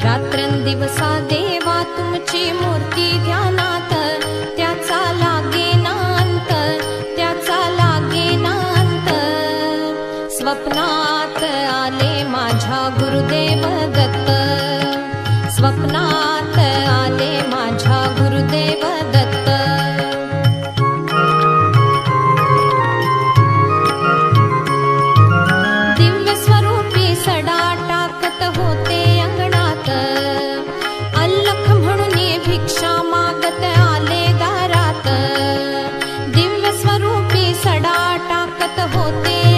रात्रंदिवसा देवा तुमची मूर्ती ध्यानात, त्याचा लागेना अंत, त्याचा लागेना अंत. स्वप्नात आले माझ्या गुरुदेव दत्त, स्वप्नात आले माझ्या गुरुदेव दत्त. दिव्य स्वरूपी सडा टाकत होते अंगणात, अल्लख म्हणून भिक्षा मागत आले दारात. दिव्य स्वरूपी सडा टाकत होते